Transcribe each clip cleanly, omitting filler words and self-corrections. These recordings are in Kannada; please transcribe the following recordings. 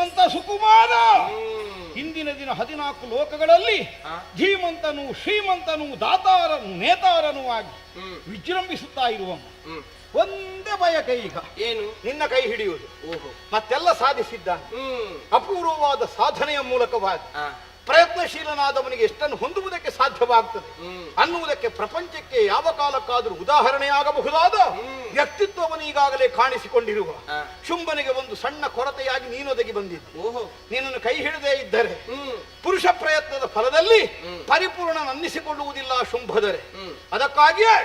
ಧೀಮಂತ ಸುಕುಮಾರ. ಹಿಂದಿನ ದಿನ 14 ಲೋಕಗಳಲ್ಲಿ ಧೀಮಂತನು, ಶ್ರೀಮಂತನು, ದಾತಾರನು, ನೇತಾರನು ಆಗಿ ವಿಜೃಂಭಿಸುತ್ತಾ ಇರುವ ಒಂದೇ ಬಯಕೆ ಈಗ ಏನು? ನಿನ್ನ ಕೈ ಹಿಡಿಯುವುದು. ಮತ್ತೆಲ್ಲ ಸಾಧಿಸಿದ್ದ ಅಪೂರ್ವವಾದ ಸಾಧನೆಯ ಮೂಲಕವಾಗಿ ಪ್ರಯತ್ನಶೀಲನಾದವನಿಗೆ ಎಷ್ಟನ್ನು ಹೊಂದುವುದಕ್ಕೆ ಸಾಧ್ಯವಾಗ್ತದೆ ಅನ್ನುವುದಕ್ಕೆ ಪ್ರಪಂಚಕ್ಕೆ ಯಾವ ಕಾಲಕ್ಕಾದರೂ ಉದಾಹರಣೆಯಾಗಬಹುದಾದ ವ್ಯಕ್ತಿತ್ವವನ್ನು ಈಗಾಗಲೇ ಕಾಣಿಸಿಕೊಂಡಿರುವ ಶುಂಭನಿಗೆ ಒಂದು ಸಣ್ಣ ಕೊರತೆಯಾಗಿ ನೀನೊದಗಿ ಬಂದಿದ್ದು. ನೀನನ್ನು ಕೈ ಹಿಡದೇ ಇದ್ದರೆ ಪುರುಷ ಪ್ರಯತ್ನದ ಫಲದಲ್ಲಿ ಪರಿಪೂರ್ಣ ಅನ್ನಿಸಿಕೊಳ್ಳುವುದಿಲ್ಲ ಶುಂಭದರೆ. ಅದಕ್ಕಾಗಿಯೇ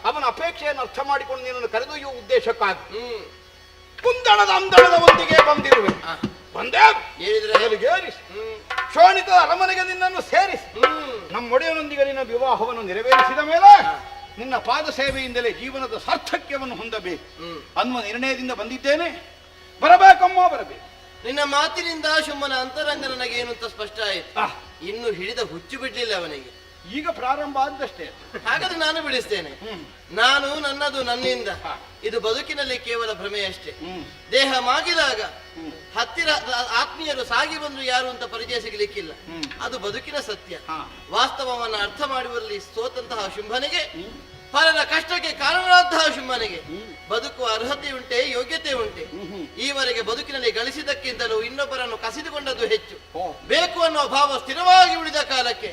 ಅವನ ಅಪೇಕ್ಷೆಯನ್ನು ಅರ್ಥ ಮಾಡಿಕೊಂಡು ನೀನನ್ನು ಕರೆದೊಯ್ಯುವ ಉದ್ದೇಶಕ್ಕಾಗಿ ಕುಂದಣದ ಅಂದಣದ ಒಂದಿಗೆ ಬಂದಿರುವೆ. ಬಂದೇ ಶೋಣಿತ ಅರಮನೆಗೆ ನಿನ್ನನ್ನು ಸೇರಿಸಿ ನಮ್ಮೊಡೆಯನೊಂದಿಗೆ ನಿನ್ನ ವಿವಾಹವನ್ನು ನೆರವೇರಿಸಿದ ಮೇಲೆ ನಿನ್ನ ಪಾದ ಸೇವೆಯಿಂದಲೇ ಜೀವನದ ಸಾರ್ಥಕ್ಯವನ್ನು ಹೊಂದಬೇಕು ಅನ್ನುವ ನಿರ್ಣಯದಿಂದ ಬಂದಿದ್ದೇನೆ. ಬರಬೇಕಮ್ಮ, ಬರಬೇಕು. ನಿನ್ನ ಮಾತಿನಿಂದ ಶುಂಭನ ಅಂತರಂಗ ನನಗೆ ಏನು ಅಂತ ಸ್ಪಷ್ಟ ಆಯಿತು. ಇನ್ನು ಹಿಡಿದ ಹುಚ್ಚು ಬಿಡ್ಲಿಲ್ಲ ಅವನಿಗೆ. ಈಗ ಪ್ರಾರಂಭ ಆದಷ್ಟೇ. ಹಾಗಾದ್ರೆ ನಾನು ಬಿಡಿಸ್ತೇನೆ. ನಾನು ನನ್ನದು ನನ್ನಿಂದ, ಇದು ಬದುಕಿನಲ್ಲಿ ಕೇವಲ ಭ್ರಮೆಯಷ್ಟೇ. ದೇಹ ಮಾಗಿದಾಗ ಹತ್ತಿರ ಆತ್ಮೀಯರು ಸಾಗಿ ಬಂದ್ರು ಯಾರು ಅಂತ ಪರಿಚಯ ಸಿಗಲಿಕ್ಕಿಲ್ಲ. ಅದು ಬದುಕಿನ ಸತ್ಯ. ವಾಸ್ತವವನ್ನು ಅರ್ಥ ಮಾಡುವಲ್ಲಿ ಸೋತಂತಹ ಶುಂಭನಿಗೆ, ಪರರ ಕಷ್ಟಕ್ಕೆ ಕಾರಣವಾದಂತಹ ಶುಂಭನಿಗೆ ಬದುಕುವ ಅರ್ಹತೆ ಉಂಟೆ, ಯೋಗ್ಯತೆ ಉಂಟೆ. ಈವರೆಗೆ ಬದುಕಿನಲ್ಲಿ ಗಳಿಸಿದ್ದಕ್ಕಿಂತಲೂ ಇನ್ನೊಬ್ಬರನ್ನು ಕಸಿದುಕೊಂಡದ್ದು ಹೆಚ್ಚು. ಬೇಕು ಅನ್ನುವ ಭಾವ ಸ್ಥಿರವಾಗಿ ಉಳಿದ ಕಾಲಕ್ಕೆ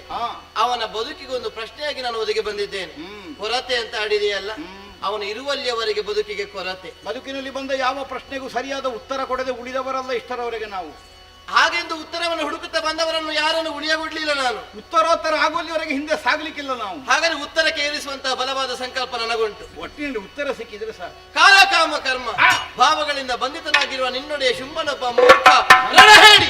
ಅವನ ಬದುಕಿಗೆ ಒಂದು ಪ್ರಶ್ನೆಯಾಗಿ ನಾನು ಒದಗಿ ಬಂದಿದ್ದೇನೆ. ಕೊರತೆ ಅಂತ ಆಡಿದೆಯಲ್ಲ, ಅವನು ಇರುವಲ್ಲಿಯವರೆಗೆ ಬದುಕಿಗೆ ಕೊರತೆ. ಬದುಕಿನಲ್ಲಿ ಬಂದ ಯಾವ ಪ್ರಶ್ನೆಗೂ ಸರಿಯಾದ ಉತ್ತರ ಕೊಡದೆ ಉಳಿದವರಲ್ಲ ಇಷ್ಟರವರೆಗೆ ನಾವು. ಹಾಗೆಂದು ಉತ್ತರವನ್ನು ಹುಡುಕುತ್ತಾ ಬಂದವರನ್ನು ಯಾರನ್ನು ಉಳಿಯಗೊಡ್ಲಿಲ್ಲ ನಾನು. ಉತ್ತರೋತ್ತರ ಆಗುವಲ್ಲಿವರೆಗೆ ಹಿಂದೆ ಸಾಗಲಿಕ್ಕಿಲ್ಲ ನಾವು. ಹಾಗಾದ್ರೆ ಉತ್ತರಕ್ಕೆ ಏರಿಸುವಂತಹ ಬಲವಾದ ಸಂಕಲ್ಪ ನನಗುಂಟು. ಒಟ್ಟಿನಲ್ಲಿ ಉತ್ತರ ಸಿಕ್ಕಿದ್ರೆ ಸರ್ ಕಾಲ ಕಾಮ ಕರ್ಮ ಭಾವಗಳಿಂದ ಬಂಧಿತನಾಗಿರುವ ನಿನ್ನೊಡೆಯ ಶುಂಭನೊಬ್ಬ ಮೂರ್ಖ ರಣಹೇಡಿ.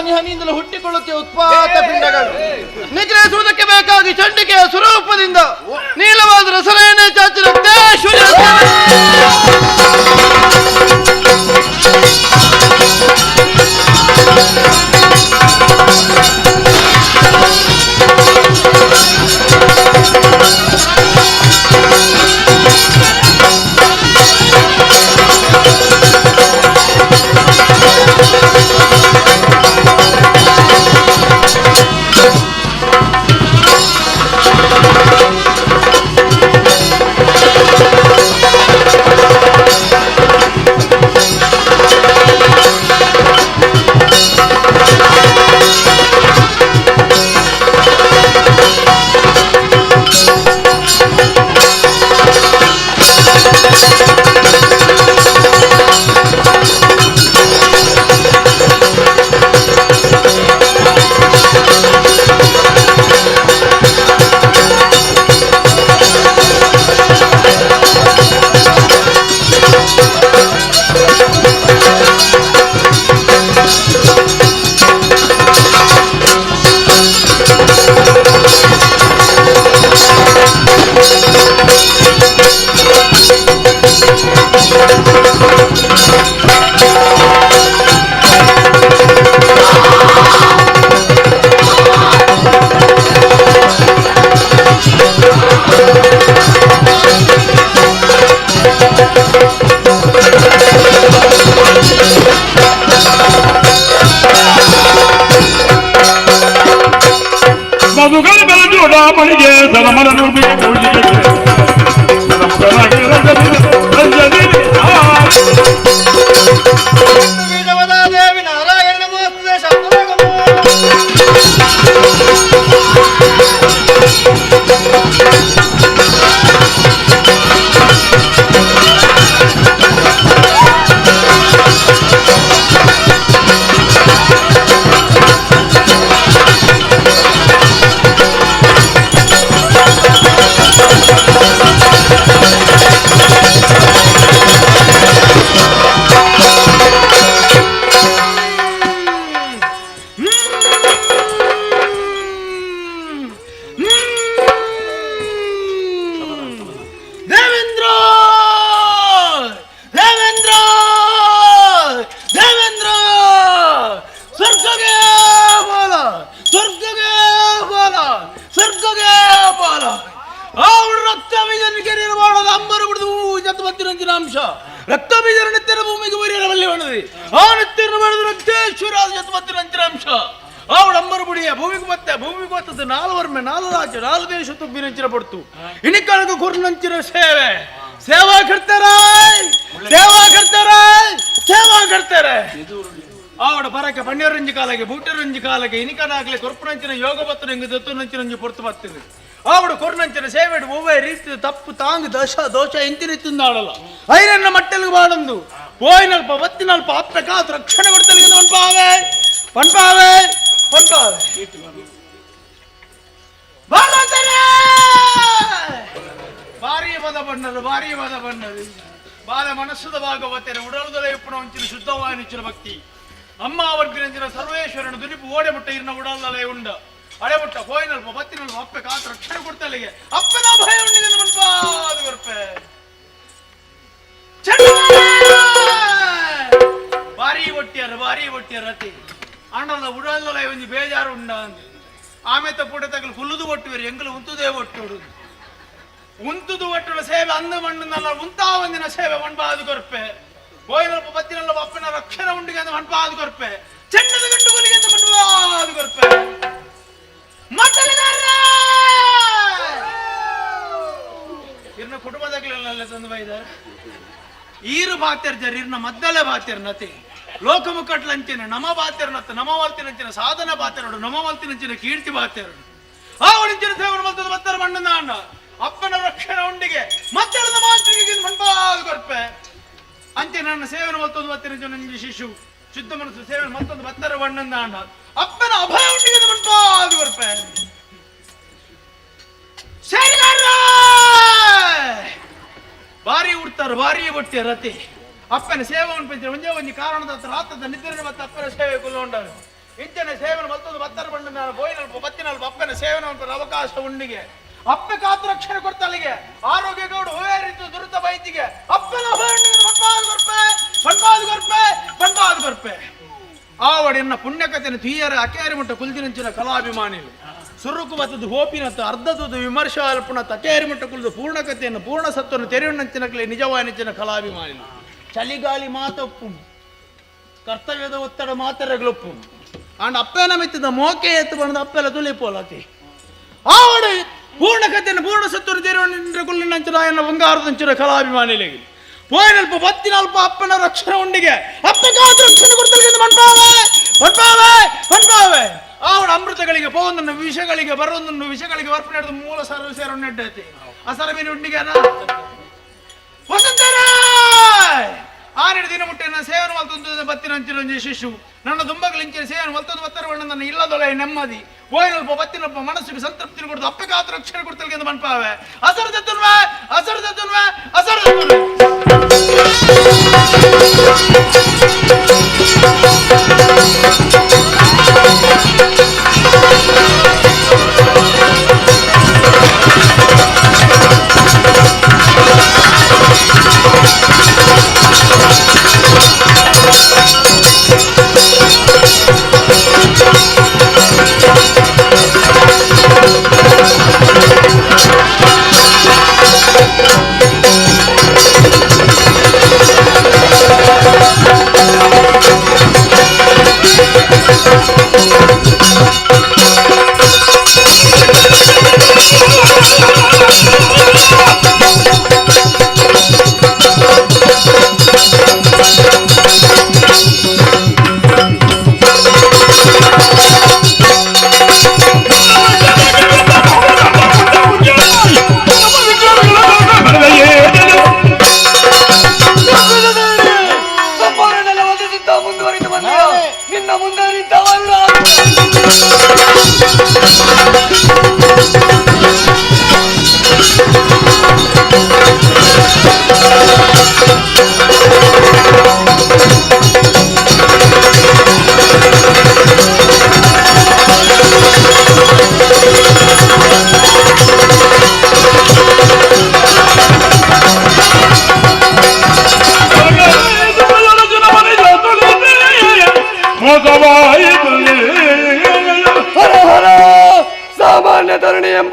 ಹನಿಯಿಂದಲೂ ಹುಟ್ಟಿಕೊಳ್ಳುತ್ತೆ ಉತ್ಪಾತ ಪಿಂಡಗಳು. ನಿಗ್ರಹಿಸುವುದಕ್ಕೆ ಬೇಕಾಗಿ ಚಂಡಿಕೆಯ ಸ್ವರೂಪದಿಂದ ನೀಲವಾದ ರಸರೇನೆ ಚಾಚಿರುತ್ತೆ. ರಾಮನಿಗೆ ಧರ್ಮನ ದೇವಿ ನಾರಾಯಣ ನಮೋಸ್ತುತೆ ರಕ್ತ ಬೀಜರ ನಿತ್ಯನ ಭೂಮಿಗೆ ಬರೆಯಬಲ್ಲಿ ಹೊಣದಿ ಆ ನಿತ್ಯನ ಬರೆದು ರಕ್ತೇಶ್ವರ ಅಂಶ ಅವಳು ಅಂಬರು ಬುಡಿಯ ಭೂಮಿಗೆ ಮತ್ತದ್ದು 4 ವರ್ಮೆ 4 ರಾಜ್ಯ 4 ದೇಶ ತುಬ್ಬಿನಂಚಿನ ಪಡ್ತು ಇನಿಕಳಗ ಕುರ್ನಂಚಿನ ಸೇವಾ ಕರ್ತಾರೆ ಆವಡ ಪರಕ್ಕೆ ಪಣ್ಯರಂಜಿ ಕಾಲಕ್ಕೆ ಬೂಟರಂಜಿ ಕಾಲಕ್ಕೆ ಇನಿಕನಾಗಲಿ ಕೊರ್ಪುನಂಚಿನ ಯೋಗ ಬತ್ತು ಹೆಂಗೆ ದತ್ತುನಂಚಿನ ಪೊರ್ತು ಬರ್ತದೆ ಆವಡು ಕೊರ್ನಂಚಿನ ಸೇವೆಡು ಒವ್ವೇ ರೀತಿ ತಪ್ಪು ತಾಂಗ್ ದೋಷ ಎಂತಿನಿತ್ತುಂದಾಡಲ್ಲ ಐರನ್ನ ಮಟ್ಟಲಿಗೆ ಬಾಡಂದು ಪೋಯಿನಲ್ಪ ಬತ್ತಿನಲ್ಪ ಅಪ್ಪೆ ಕಾತು ರಕ್ಷಣೆ ಕೊಡ್ತಲಿಗೆ ಪಂಪಾವೆ ಭಾರಿ ಪದ ಬಣ್ಣದು ಬಾಲ ಮನಸ್ಸದ ಭಾಗವತೇನೆ ಉಡಲದಲ್ಲೇ ಇಪ್ಪಣ ಒಂಚಿನ ಶುದ್ಧವಾನಿಚ್ಚಿನ ಭಕ್ತಿ ಅಮ್ಮ ವರ್ಗಿನ ಸರ್ವೇಶ್ವರನ ದುನಿಪು ಓಡೆ ಮುಟ್ಟ ಇರ್ನ ಉಡಲದಲ್ಲೇ ಉಂಡ ಅಡೆಬುಟ್ಟ ಪೋಯಿನಲ್ಪ ಬತ್ತಿನಲ್ಪ ಅಪ್ಪೆ ಕಾತು ರಕ್ಷಣೆ ಕೊಡ್ತಲಿಗೆ ಅಪ್ಪನ ಭಯ ಉಂಡಿಗೆ ಮನ್ಪಾದು ಬರ್ಪೆ ಭಾರಿ ಒಟ್ಟಿಯರ ರತಿ ಅಣ್ಣದ ಉಡಲದಲ್ಲೇ ಒಂದು ಬೇಜಾರು ಉಂಡ ಅಂದ ಆಮೇತ ಪೂಟ ತಗಲು ಹುಲ್ಲುದು ಒಟ್ಟುವಿರಿ ಎಂಗಲು ಉಂತುದೇ ಒಟ್ಟುಡು ಉಂತುದು ಒಟ್ಟುಳ ಸೇವೆ ಅಂದು ಮಣ್ಣನಲ್ಲ ಉಂತಾವಂದಿನ ಸೇವೆ ಮಣ್ಪಾದು ಕೊರ್ಪೆ ಪೋಯಿನಲ್ಪ ಬತ್ತಿನಲ್ಲ ಅಪ್ಪನ ರಕ್ಷಣೆ ಉಂಡಿಗೆ ಅಂತ ಮಣ್ಪಾದು ಕೊರ್ಪೆ ಚೆಂಡದ ಗಂಡು ಬಲಿಗೆ ಅಂತ ಮಣ್ಪಾದು ಕೊರ್ಪೆ ಇರ್ನ ಕುಟುಂಬದಾಗಲೆಲ್ಲ ತಂದು ಬೈದಾರ ಈರು ಬಾತ್ಯರ್ಜರ್ ಇರ್ನ ಮದ್ದಲೆ ಬಾತ್ಯರ್ನತಿ ಲೋಕಮುಕ್ಕಟ್ಲಂಚಿನ ನಮ ಬಾತ್ಯರ್ನತ್ತ ನಮ ವಾಲ್ತಿನಂಚಿನ ಸಾಧನ ಬಾತ್ಯರಡು ನಮ ವಾಲ್ತಿನಂಚಿನ ಕೀರ್ತಿ ಬಾತ್ಯರಡು ಆ ಒಳಿಂಚಿನ ಸೇವನ ಮತ್ತದ ಬತ್ತರ ಮಣ್ಣನ ಅಣ್ಣ ಅಪ್ಪನ ರಕ್ಷಣೆ ಉಂಡಿಗೆ ಮತ್ತಳದ ಮಾಂತ್ರಿಕೆ ಮಣ್ಪಾದು ಕೊರ್ಪೆ ಅಂಚೆ ನನ್ನ ಸೇವನ ಮತ್ತೊಂದು ಬತ್ತಿನ ನಂಜಿ ಶಿಶು ಶುದ್ಧ ಮನಸ್ಸು ಸೇವನ ಮತ್ತೊಂದು ಬತ್ತರ ಬಣ್ಣನ ಅಣ್ಣ ಅಪ್ಪನ ಅಭಯ ಉಂಡಿಗೆ ಮಣ್ಪಾದು ಕೊರ್ಪೆ ಭಾರಿ ಉಡ್ತಾರ ಭಾರಿ ಬಟ್ಟೆ ರತಿ ಅಪ್ಪನ ಸೇವೆಯನ್ನು ಪಂಚ ಒಂದೇ ಒಂದು ಕಾರಣದ ರಾತ್ರದ ನಿದ್ರೆ ಮತ್ತು ಅಪ್ಪನ ಸೇವೆ ಕುಲ್ಲೊಂಡರು ಇಂಚನೆ ಸೇವನ ಮತ್ತೊಂದು ಬತ್ತರ ಬಣ್ಣ ನಾನು ಬೋಯಿನಲ್ಪ ಬತ್ತಿನಲ್ಪ ಅಪ್ಪನ ಸೇವನ ಅವಕಾಶ ಉಂಡಿಗೆ ಅಪ್ಪ ಕಾತು ರಕ್ಷಣೆ ಕೊಡ್ತಲ್ಲಿಗೆ ಆರೋಗ್ಯ ಗೌಡು ಹೋಯರಿತು ದುರಿತ ಬೈತಿಗೆ ಅಪ್ಪನ ಪಂಪಾದು ಕೊರ್ಪೆ ಆವಡಿನ ಪುಣ್ಯಕಥೆನ ತೀಯರ ಅಕೇರಿ ಮುಟ್ಟ ಕುಲ್ದಿನಂಚಿನ ಕಲಾಭಿಮಾನಿಗಳು ಸುರುಕು ಬತ್ತದು ಹೋಪಿನತ್ತು ಅರ್ಧದ ವಿಮರ್ಶ ಅಲ್ಪುಣತ್ತು ಅಕೇರಿ ಮುಟ್ಟ ಕುಲ್ದು ಪೂರ್ಣಕಥೆಯನ್ನು ಪೂರ್ಣ ಸತ್ವವನ್ನು ತೆರೆಯುಣ್ಣಂಚಿನಕಲೆ ನಿಜವಾನಿಂಚಿನ ಕಲಾಭಿಮಾನಿಗಳು ಚಳಿಗಾಲಿ ಮಾತೊಪ್ಪು ಕರ್ತವ್ಯದ ಒತ್ತಡ ಮಾತರಗಳೊಪ್ಪು ಅಂಡ್ ಅಪ್ಪನ ಮೆತ್ತಿದ ಮೋಕೆ ಎತ್ತು ಬಂದ ಅಪ್ಪೆಲ್ಲ ತುಳಿಪೋಲತಿ ಆವಡು ಪೂರ್ಣ ಕಥೆಯನ್ನು ಪೂರ್ಣ ಸತ್ವವನ್ನು ತೆರೆಯುಣ್ಣಂಚಿನ ಎನ್ನ ಬಂಗಾರದಂಚಿನ ಕಲಾಭಿಮಾನಿಗಳಿಗೆ ಪೋಯಿನಲ್ಪ ಬತ್ತಿನಲ್ಪ ಅಪ್ಪನ ರಕ್ಷಣೆ ಉಂಡಿಗೆ ಅಪ್ಪ ಕಾತು ರಕ್ಷಣೆ ಕೊಡ್ತಲಿಗೆ ಮಣ್ಪಾವೆ ಅವನ ಅಮೃತಗಳಿಗೆ ಪೋಂದನ್ನು ವಿಷಗಳಿಗೆ ಬರೋದನ್ನು ವಿಷಗಳಿಗೆ ವರ್ಪಣೆ ಹಿಡಿದು ಮೂಲ ಸರ್ವ ಸೇರನ್ನು ನೆಡ್ಡೈತಿ ಆ ಸರಬಿನ ಉಂಡಿಗೆ ವಸಂತರ ಆನೆಡು ದಿನ ಮುಟ್ಟೆ ಸೇವನ ಮಲ್ತೊಂದು ಬತ್ತಿನಂಚಿನ ಶಿಶು ನನ್ನ ದುಂಬಗಳಿಂಚಿನ ಸೇವನ ಮಲ್ತೊಂದು ಬತ್ತರವಣ್ಣ ನನ್ನ ಇಲ್ಲದೊಳೆ ನೆಮ್ಮದಿ ಪೋಯಿನಲ್ಪ ಬತ್ತಿನಲ್ಪ ಮನಸ್ಸಿಗೆ ಸಂತೃಪ್ತಿ ಕೊಡ್ದು ಅಪ್ಪ ಕಾತು ರಕ್ಷಣೆ ಕೊಡ್ತಲಿಗೆ ಮಣ್ಪಾವೆ ಅಸರದತ್ತುನ್ವೆ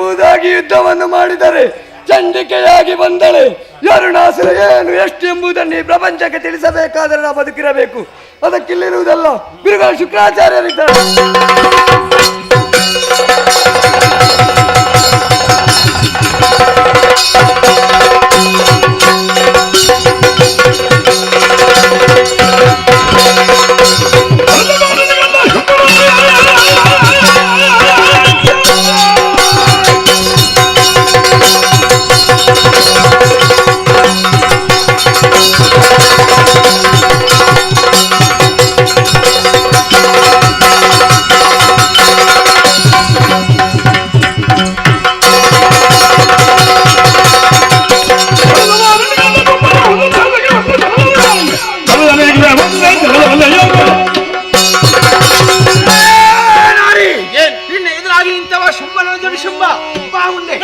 ಎಂಬುದಾಗಿ ಯುದ್ಧವನ್ನು ಮಾಡಿದರೆ ಚಂಡಿಕೆಯಾಗಿ ಬಂದಳೆ. ಯರುಣಾಸುರ ಏನು ಎಷ್ಟು ಎಂಬುದನ್ನು ಈ ಪ್ರಪಂಚಕ್ಕೆ ತಿಳಿಸಬೇಕಾದರೆ ನಾವು ಬದುಕಿರಬೇಕು. ಅದಕ್ಕಿಲ್ಲಿರುವುದಲ್ಲ ಗುರುಗಳು ಶುಕ್ರಾಚಾರ್ಯರಿದ್ದಾರೆ. ನಿನ್ನ ಎದುರಾಗಿ ಇಂಥವ ಶುಂಭನ ಜೋಡಿ ಶುಂಭ ಬಾ ಮುಂದೆ.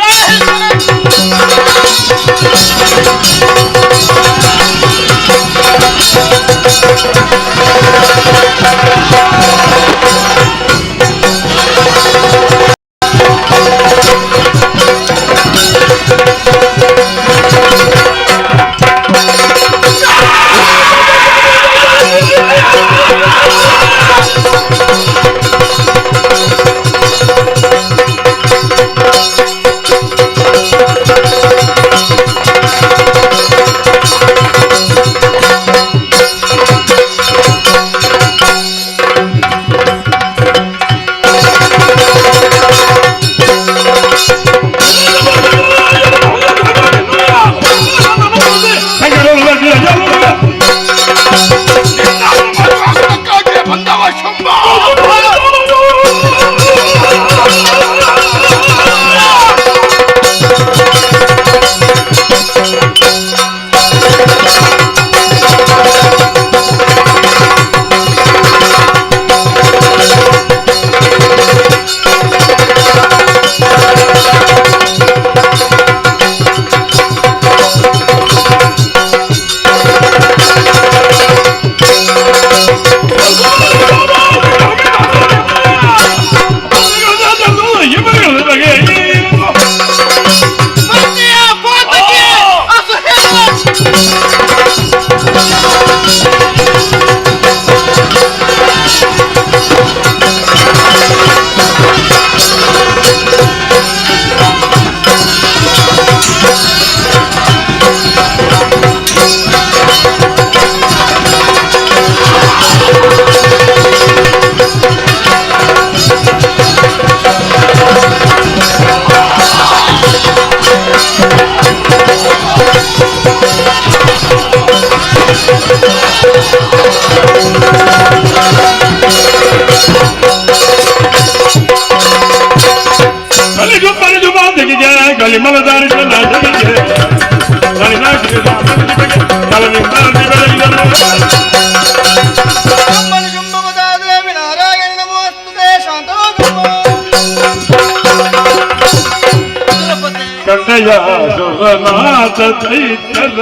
ಸುರನಾಥ ದೈತ್ಯರ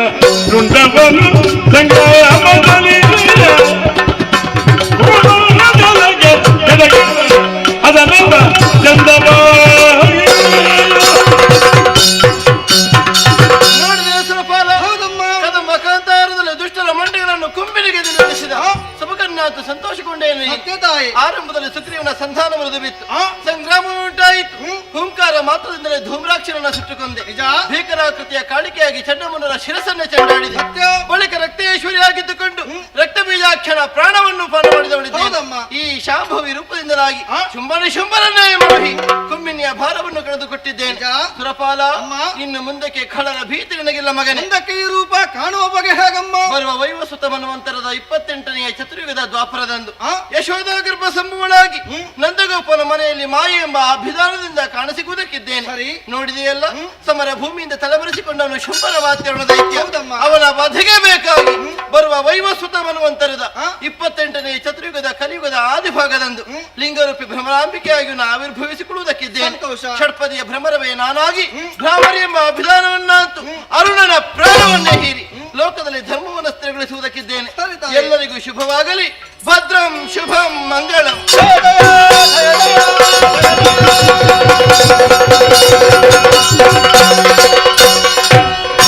ರುಂಡವನು ಸಂಗ್ರಾಮದಲ್ಲಿ ಅದರಿಂದ ಚಂದವ ಸಂತೋಷಗೊಂಡೇನು. ಆರಂಭದಲ್ಲಿ ಸುಗ್ರೀವನ ಸಂಧಾನ ಮುರಿದು ಬಿತ್ತು, ಸಂಗ್ರಾಮ ಉಂಟಾಯಿತು. ಹುಂಕಾರ ಮಾತ್ರದಿಂದಲೇ ಧೂಮ್ರಾಕ್ಷರನ್ನ ಸುಟ್ಟುಕೊಂಡೆ. ಭೀಕರಾಕೃತಿಯ ಕಾಣಿಕೆಯಾಗಿ ಚಂಡಮುಂಡನ ಶಿರಸನ್ನೇ ಚೆಂಡಾಡಿದೆ. ಬಳಿಕ ರಕ್ತೇಶ್ವರಿಯಾಗಿದ್ದುಕೊಂಡು ರಕ್ತ ಬೀಜಾಕ್ಷಣ ಪ್ರಾಣವನ್ನು ಪಾನ ಮಾಡಿದವಳಿದ್ದೇನೆ. ಈ ಶಾಂಭವಿ ರೂಪದಿಂದಲಾಗಿ ಶುಂಭರನ್ನೇ ಮೋಹಿ ಕುಮ್ಮಿನಿಯ ಭಾರವನ್ನು ಕಳೆದುಕೊಟ್ಟಿದ್ದೇನೆ. ಸುರಪಾಲ, ಇನ್ನು ಮುಂದಕ್ಕೆ ಖಳರ ಭೀತಿ ನನಗಿಲ್ಲ ಮಗನೇ. ಮುಂದಕ್ಕೆ ಈ ರೂಪ ಕಾಣುವ ಬಗೆ ಹೇಗಮ್ಮ? ಬರುವ ವೈವಸ್ವತ ಮನ್ವಂತರದ 28ನೆಯ ಚತುರ್ಯುಗದ ದ್ವಾಪರದಂದು ಯಶೋಧ ಗರ್ಭ ಸಂಭವಳಾಗಿ ನಂದಗೋಪನ ಮನೆಯಲ್ಲಿ ಮಾಯೆ ಎಂಬ ಅಭಿಧಾನದಿಂದ ಕಾಣಿಸಿಗುವುದಕ್ಕಿದ್ದೇನೆ. ನೋಡಿದೆಯಲ್ಲ, ಸಮರ ಭೂಮಿಯಿಂದ ತಲೆಬರೆಸಿಕೊಂಡವನು ಶುಂಭರ ವಾತ್ಯರಣ ದೈತ್ಯ. ಅವನ ವಧೆಗೆ ಬೇಕಾಗಿ ಬರುವ ವೈವಸ್ವತ ಮನ್ವಂತರದ 28ನೇ ಚತುರ್ಯುಗದ ಕಲಿಯುಗದ ಆದಿಭಾಗದಂದು ಲಿಂಗರೂಪಿ ಭ್ರಮರಾಂಬಿಕೆಯಾಗಿ ಆವಿರ್ಭವಿಸಿಕೊಳ್ಳುವುದಕ್ಕಿದ್ದೇನೆ. ಷಡ್ಪದಿಯ ಭ್ರಮರವೇ ನಾನಾಗಿ ಭ್ರಾಮರಿ ಎಂಬ ಅಭಿಧಾನವನ್ನಂತೂ ಅರುಣನ ಪ್ರಾಣವನ್ನೇ ಹೀರಿ ಲೋಕದಲ್ಲಿ ಧರ್ಮವನ್ನು ಸ್ಥಿರಗೊಳಿಸುವುದಕ್ಕಿದ್ದೇನೆ. ಎಲ್ಲರಿಗೂ ಶುಭವಾಗಲಿ. ಭದ್ರಂ ಶುಭಂ ಮಂಗಳಂ.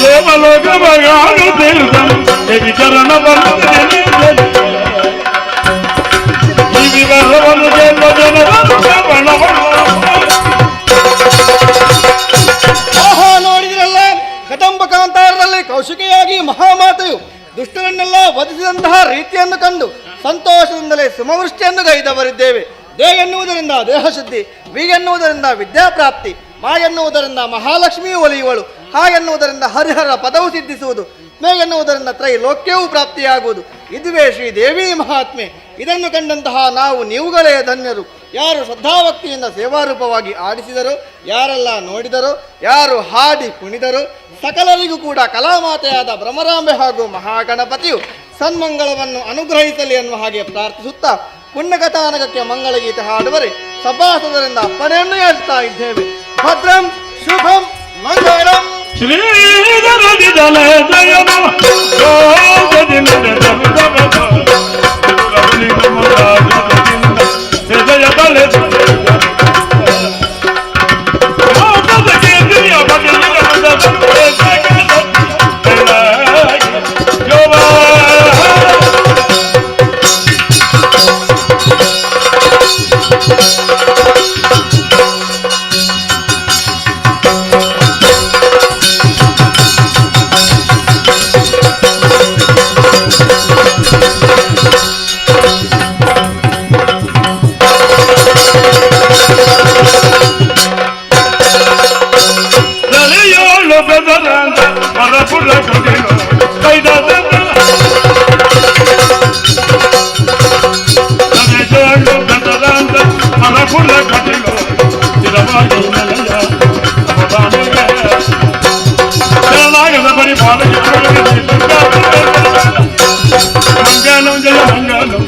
ದೇವಲೋಕ ಬಗಾನು ತೀರ್ಥಂ ಚರಣ ಈ ವಿವರವನ್ನು ನೋಡಿದ್ರಲ್ಲ, ಕದಂಬ ಕಾಂತಾರದಲ್ಲಿ ಕೌಶಿಕೆಯಾಗಿ ಮಹಾಮಾತೆಯು ದುಷ್ಟರನ್ನೆಲ್ಲ ವಧಿಸಿದಂತಹ ರೀತಿಯನ್ನು ಕಂಡು ಸಂತೋಷದಿಂದಲೇ ಸುಮವೃಷ್ಟಿಯನ್ನು ಗೈದವರಿದ್ದೇವೆ. ದೇ ಎನ್ನುವುದರಿಂದ ದೇಹಶುದ್ಧಿ, ವಿ ಎನ್ನುವುದರಿಂದ ವಿದ್ಯಾಪ್ರಾಪ್ತಿ, ಮಾ ಎನ್ನುವುದರಿಂದ ಮಹಾಲಕ್ಷ್ಮಿಯು ಒಲಿಯುವಳು, ಹಾ ಎನ್ನುವುದರಿಂದ ಹರಿಹರ ಪದವು ಸಿದ್ಧಿಸುವುದು, ಮೇ ಎನ್ನುವುದರಿಂದ ತ್ರೈಲೋಕ್ಯವೂ ಪ್ರಾಪ್ತಿಯಾಗುವುದು. ಇದುವೇ ಶ್ರೀ ದೇವಿ ಮಹಾತ್ಮೆ. ಇದನ್ನು ಕಂಡಂತಹ ನಾವು ನೀವುಗಳೇ ಧನ್ಯರು. ಯಾರು ಶ್ರದ್ಧಾಭಕ್ತಿಯಿಂದ ಸೇವಾರೂಪವಾಗಿ ಆಡಿಸಿದರೋ, ಯಾರೆಲ್ಲ ನೋಡಿದರೋ, ಯಾರು ಹಾಡಿ ಕುಣಿದರೋ, ಸಕಲರಿಗೂ ಕೂಡ ಕಲಾಮಾತೆಯಾದ ಭ್ರಮರಾಂಬೆ ಹಾಗೂ ಮಹಾಗಣಪತಿಯು ಸನ್ಮಂಗಳವನ್ನು ಅನುಗ್ರಹಿಸಲಿ ಎನ್ನುವ ಹಾಗೆ ಪ್ರಾರ್ಥಿಸುತ್ತಾ ಪುಣ್ಯಕಥಾನಕಕ್ಕೆ ಮಂಗಳಗೀತೆ ಹಾಡುವರೆ ಸಭಾಸದರಿಂದ ಅಪ್ಪಣೆಯನ್ನು ಹೇಳ್ತಾ ಇದ್ದೇವೆ. ಭದ್ರಂ ಶುಭಂ ಮಂಗಳಂ. ಶ್ರೀಧರದಿ ಜಲ ಜಯಮ ಜಯ ಬಲೆ ಮಂಗಲಂ ಜಯ ಮಂಗಲಂ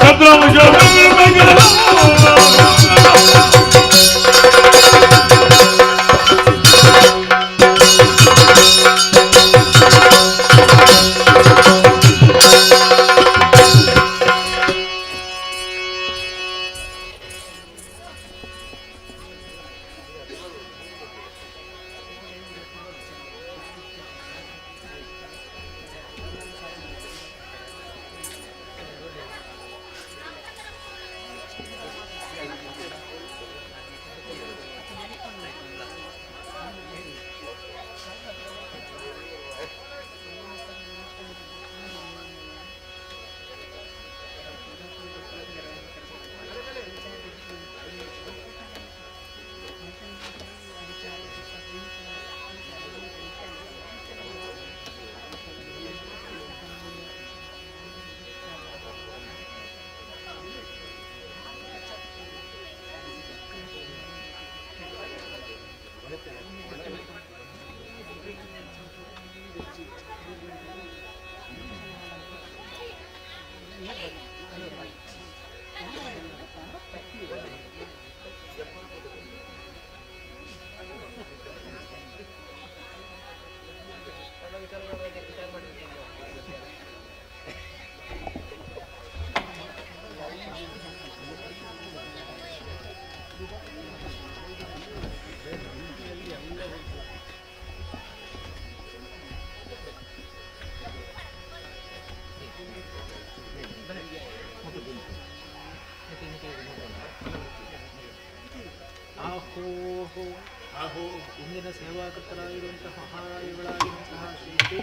ಭದ್ರಂ ಜಯ ಮಂಗಲಂ. ಇಂದಿನ ಸೇವಾಕರ್ತರಾಗಿರುವಂತಹ ಮಹಾರಾಯಿಗಳಾಗಿರುವಂತಹ ಶ್ರೀ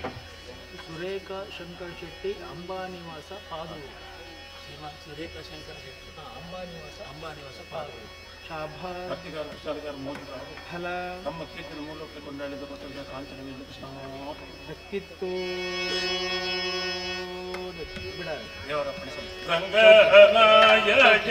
ಸುರೇಖಾ ಶಂಕರ್ ಶೆಟ್ಟಿ ಅಂಬಾನಿವಾಸ ಪಾದೂರು. ಶ್ರೀಮಾನ್ ಸುರೇಖಾ ಶಂಕರ್ ಶೆಟ್ಟಿ ಅಂಬಾನಿವಾಸ ಪಾದೂರು. ಶಾಭಾ ಫಲ ನಮ್ಮ ಕೀರ್ತಿನ ಮೂಲಕ ಕೊಂಡಾಡಿದ ಕಾಂಚನವಿಲ್ಲ ವ್ಯಕ್ತಿತ್ವ ಬಿಡ ದೇವರ ರಂಗನಾಯಕ